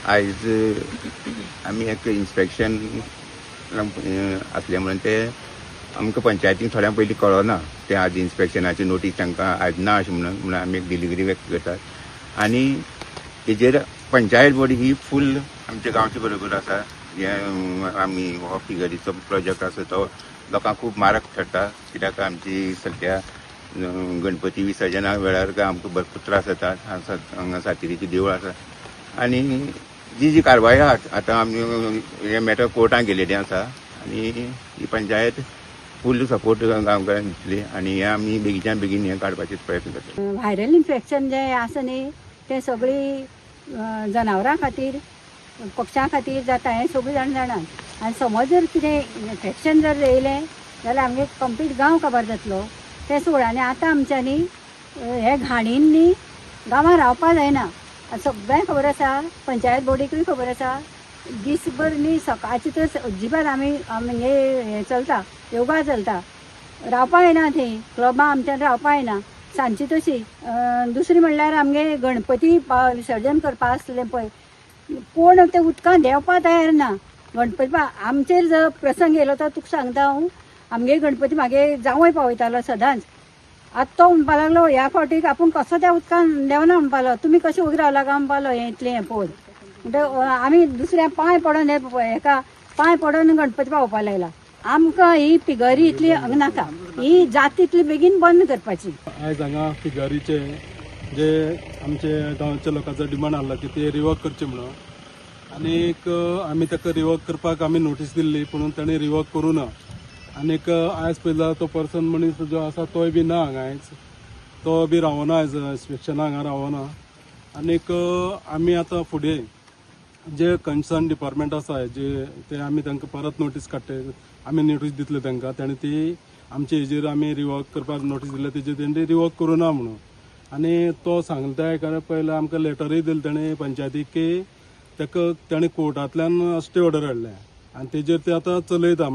आयज आमी एक इन्स्पेक्शन असल्यामुळे ते आमकां पंचायतीक थोड्या पयलीं कळना ते आज इन्स्पेक्शनाची नोटीस तांकां आज ना अशें म्हणून आमी एक डिलिव्हरी व्यक्त करतात आनी तेजेर पंचायत बॉडी ही फूल आमच्या गांवचे बरोबर आसा. जे आमी हो फिगरीचो प्रोजेक्ट आसा तो लोकांक खूब म्हारग ठरता, कित्याक आमची सद्या गणपती विसर्जना वेळार आमकां भरपूर त्रास जातात. हांगा सातेरीचें देवूळ आसा आनी जी कारवाय आहा आतां आमी हे मॅटर कोर्टाक गेलेली आसा आनी ही पंचायत फूल सपोर्ट गांवकारांक दितली आनी हे आमी बेगीच्यान बेगीन हे काडपाचे प्रयत्न करता. व्हायरल इन्फेक्शन जे आसा न्ही ते सगळी जनावरां खातीर पक्षां खातीर जाता हें सगळीं जाण जाणात. आनी समज जर कितें इन्फेक्शन जर येयलें जाल्यार आमगे कंप्लीट गांव काबार जातलो. ते सोड आनी आतां आमच्यांनी हे घाणीन न्ही गांवांत रावपा जायना. सगळ्यांक खबर आसा, पंचायत बोर्डीकूय खबर आसा. दीसभर न्ही सकाळची तर अजिबात आमी हे चलता, योगा चलता. रावपा येना थंय क्लबां आमच्यान रावपा येना सांजची तशी. दुसरी म्हणल्यार आमगे गणपती विसर्जन करपा आसलें पळय, कोण ते उदकांत देंवपा तयार ना. गणपती आमचेर जर प्रसंग येयलो तो तुका सांगता हांव, आमगे गणपती म्हागे जावंय पावयतालो सदांच. आतां तो म्हणपा लागलो ह्या फावटीक आपूण कसो त्या उदकान देंवना म्हणपालो. तुमी कशें उगी रावला काय म्हणपालो हें इतलें हें पळोवन. म्हणटकीर आमी दुसऱ्या पांय पडोन हेका पांय पडोन गणपती पावोवपा लायला. आमकां ही फिगरी इतली नाका, ही जात इतली बेगीन बंद करपाची. आयज हांगा फिगरीचे जे आमचे गांवच्या लोकांचो डिमांड आसलो की ते रिवर्क करचे म्हणून, आनीक आमी ताका रिवर्क करपाक आमी नोटीस दिल्ली पूण ताणें रिवर्क करूं ना. आनीक आयज पयला तो पर्सन मनीस जो आसा तोय बी ना हांगा आयज, तो बी रावना आयज इन्स्पेक्शना हांगा रावना. आनीक आमी आतां फुडें जे कन्सर्न डिपार्टमेंट आसा जे ते आमी तांकां परत नोटीस काडटे, आमी नोटीस दितले तांकां. ताणें ती आमचे हेजेर आमी रिवर्क करपाक नोटीस दिल्या तेजेर तेणें रिवर्क करूं ना म्हणून. आनी तो सांगता हेका पयलीं आमकां लेटरूय दिली ताणें पंचायतीक की ताका ताणें कोर्टांतल्यान स्टे ऑर्डर हाडल्या आनी तेजेर ते आतां चलयता.